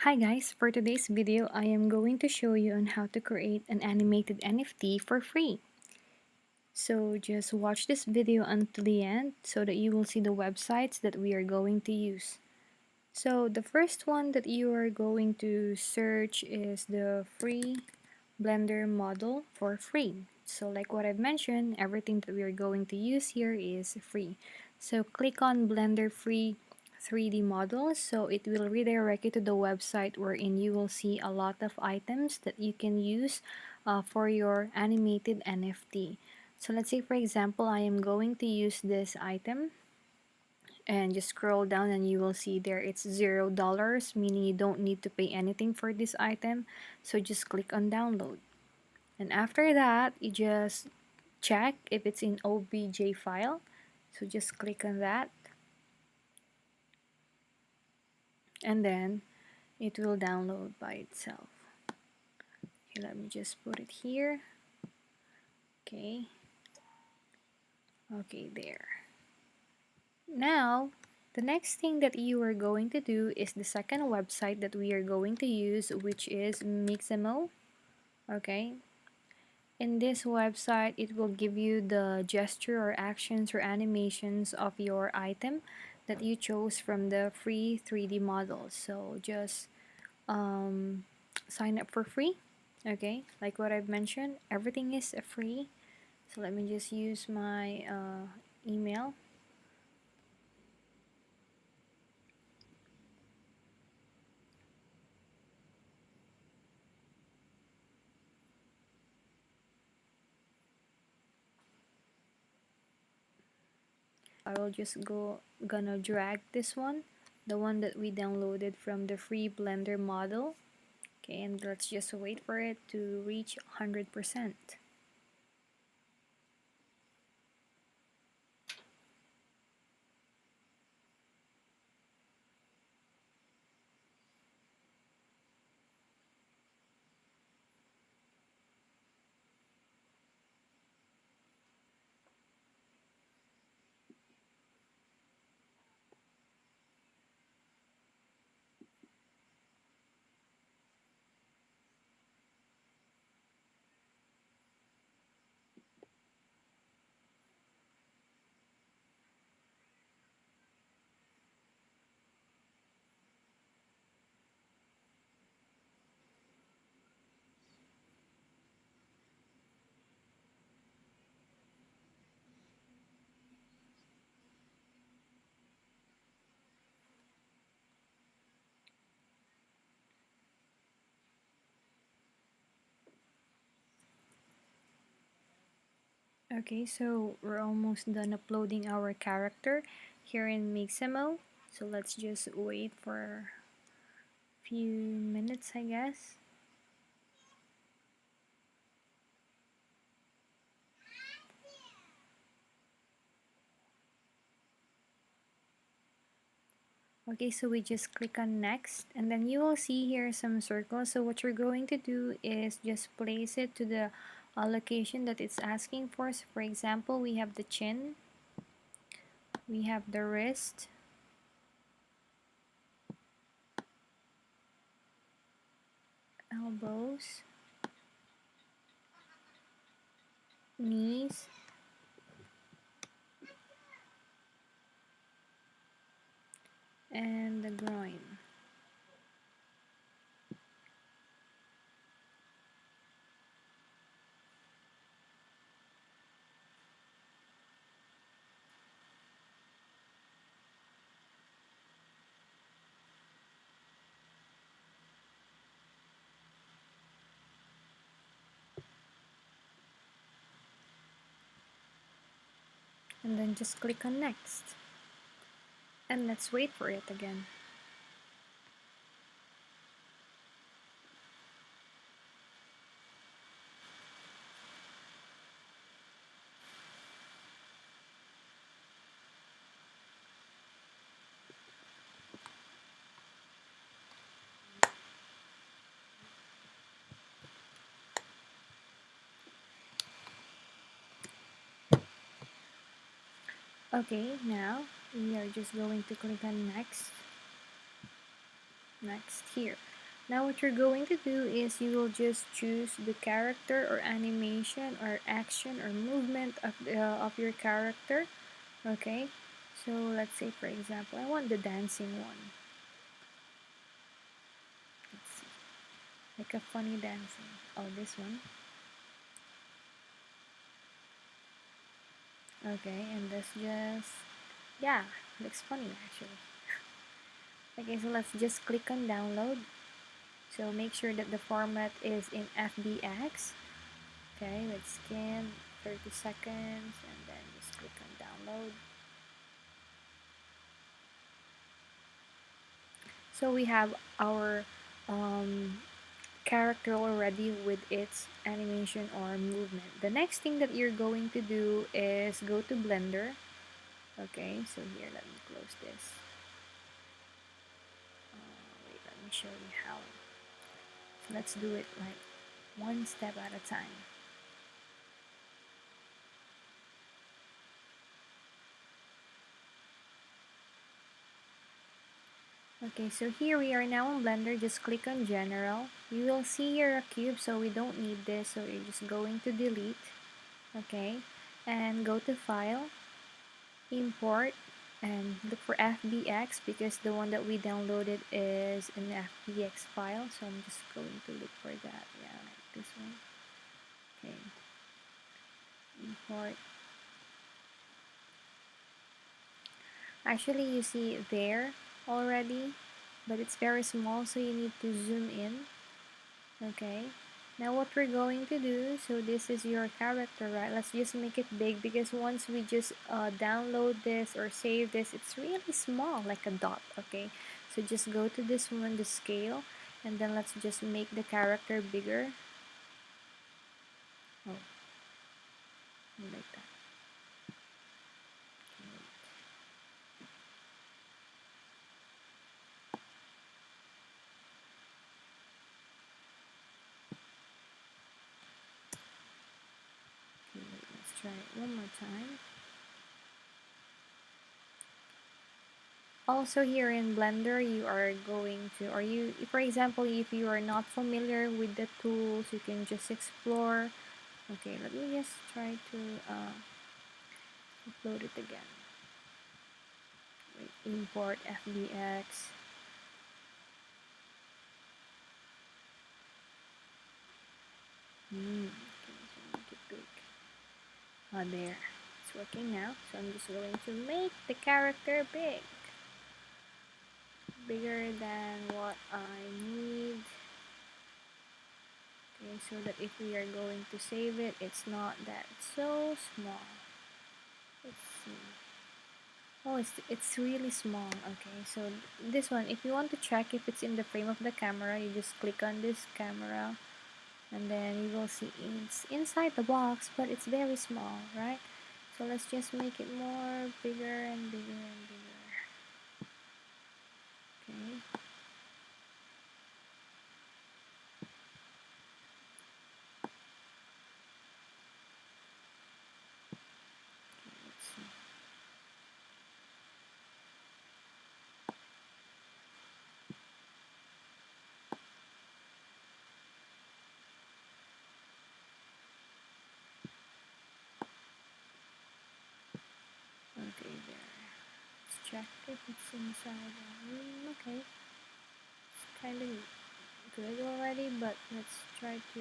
Hi guys, for today's video, I am going to show you on how to create an animated NFT for free. So just watch this video until the end so that you will see the websites that we are going to use. So the first one that you are going to search is the free Blender model for free. So like what I've mentioned, everything that we are going to use here is free. So click on Blender free 3D models, so it will redirect you to the website wherein you will see a lot of items that you can use for your animated NFT. So let's say for example I am going to use this item, and just scroll down and you will see there it's $0, meaning you don't need to pay anything for this item. So just click on download, and after that you just check if it's in OBJ file. So just click on that, and then it will download by itself. Okay, let me just put it here. Okay, there. Now the next thing that you are going to do is the second website that we are going to use, which is Mixamo. Okay, in this website it will give you the gesture or actions or animations of your item that you chose from the free 3D models. So just sign up for free. Okay, like what I've mentioned, everything is free. So let me just use my email. I will just gonna drag this one, the one that we downloaded from the free Blender model. Okay, and let's just wait for it to reach 100%. Okay, so we're almost done uploading our character here in Mixamo. So let's just wait for a few minutes, I guess. Okay, so we just click on next, and then you will see here some circles. So what you're going to do is just place it to the location that it's asking for. So for example, we have the chin, we have the wrist, elbows, knees, and the groin. And then just click on next. And let's wait for it again. Okay, now we are just going to click on next here. Now what you're going to do is you will just choose the character or animation or action or movement of your character. Okay, so let's say for example I want the dancing one. Let's see, like a funny dancing. Oh, this one. Okay, and this just, yeah, looks funny actually. Okay, so let's just click on download. So make sure that the format is in FBX. Okay, let's scan 30 seconds and then just click on download. So we have our um, character already with its animation or movement. The next thing that you're going to do is go to Blender. Okay, so here, let me close this. Wait, let me show you how. So let's do it like one step at a time. Okay, so here we are now in Blender. Just click on General. You will see here a cube, so we don't need this. So you're just going to delete. Okay, and go to File, Import, and look for FBX because the one that we downloaded is an FBX file. So I'm just going to look for that. Yeah, like this one. Okay, import. Actually, you see it there already, but it's very small, so you need to zoom in. Okay, now what we're going to do, so this is your character, right? Let's just make it big because once we just download this or save this, it's really small, like a dot. Okay, so just go to this one, the scale, and then let's just make the character bigger. Oh, like that. Okay, let's try it one more time. Also here in Blender, you are going to, or you, for example, if you are not familiar with the tools, you can just explore. Okay, let me just try to upload it again. Wait, import FBX. Okay, so make it big. Oh, there. It's working now. So I'm just going to make the character big. Bigger than what I need. Okay, so that if we are going to save it, it's not that so small. Let's see. Oh, it's really small. Okay, so this one, if you want to check if it's in the frame of the camera, you just click on this camera, and then you will see it's inside the box, but it's very small, right? So let's just make it more bigger and bigger and bigger. Okay. Let's see. Okay, there. Let's check if it's inside. Okay, it's kind of good already, but let's try to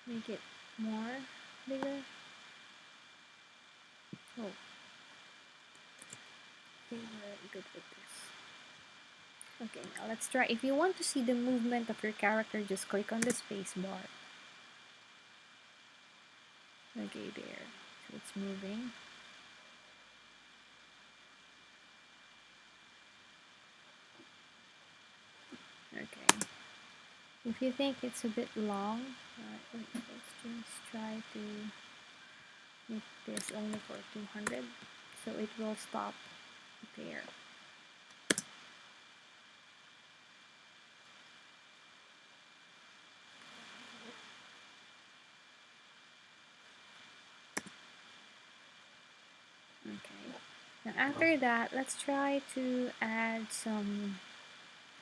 make it more bigger. Oh, I think we're good with this. Okay, now let's try. If you want to see the movement of your character, just click on the space bar. Okay, there. So it's moving. Okay. If you think it's a bit long, let's just try to make this only for 200. So it will stop there. Okay. Now after that, let's try to add some,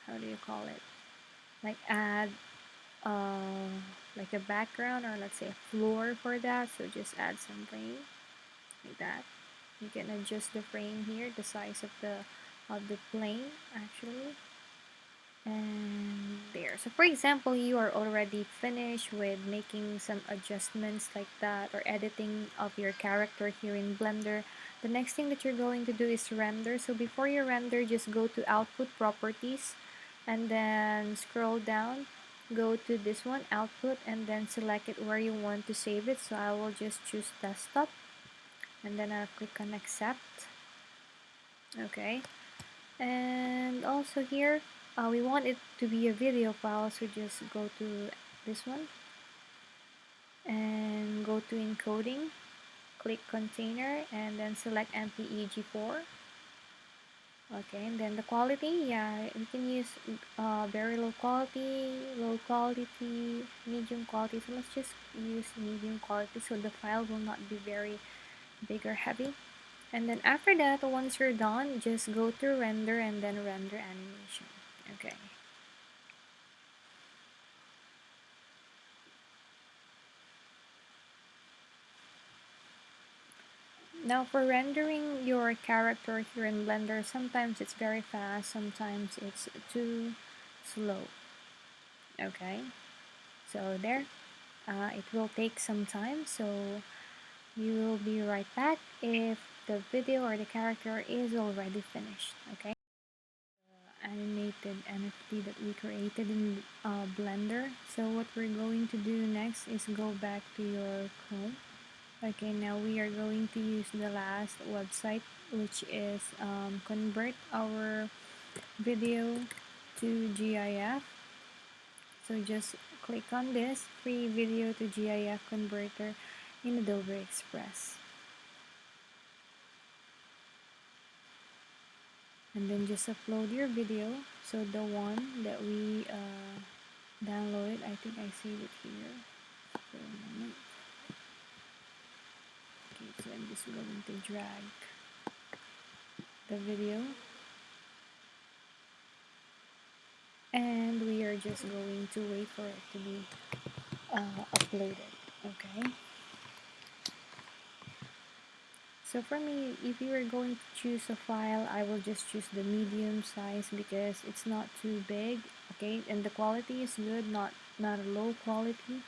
how do you call it? like add uh, like a background, or let's say a floor for that. So just add something like that. You can adjust the frame here, the size of the plane actually. And there. So for example, you are already finished with making some adjustments like that, or editing of your character here in Blender. The next thing that you're going to do is render. So before you render, just go to output properties and then scroll down, go to this one, output, and then select it where you want to save it. So I will just choose desktop, and then I'll click on accept. Okay, and also here we want it to be a video file, so just go to this one and go to encoding, click container, and then select MPEG4. Okay, and then the quality, yeah, we can use very low quality, medium quality. So let's just use medium quality so the file will not be very big or heavy. And then after that, once you're done, just go to render and then render animation. Okay. Now for rendering your character here in Blender, sometimes it's very fast, sometimes it's too slow. Okay, so there, it will take some time, so you will be right back if the video or the character is already finished. Okay, animated NFT that we created in Blender. So what we're going to do next is go back to your Chrome. Okay, now we are going to use the last website, which is convert our video to GIF. So just click on this free video to GIF converter in Adobe Express. And then just upload your video. So the one that we downloaded, I think I saved it here. For a moment. Okay, so I'm just going to drag the video, and we are just going to wait for it to be uploaded. Okay, so for me, if you are going to choose a file, I will just choose the medium size because it's not too big. Okay, and the quality is good, not a low quality.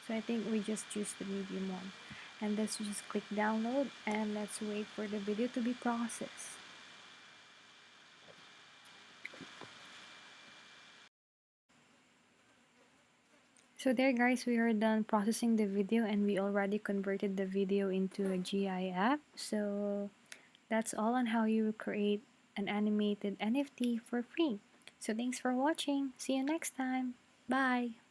So I think we just choose the medium one, and let's just click download, and let's wait for the video to be processed. So there guys, we are done processing the video, and we already converted the video into a GIF. So that's all on how you create an animated NFT for free. So thanks for watching. See you next time. Bye.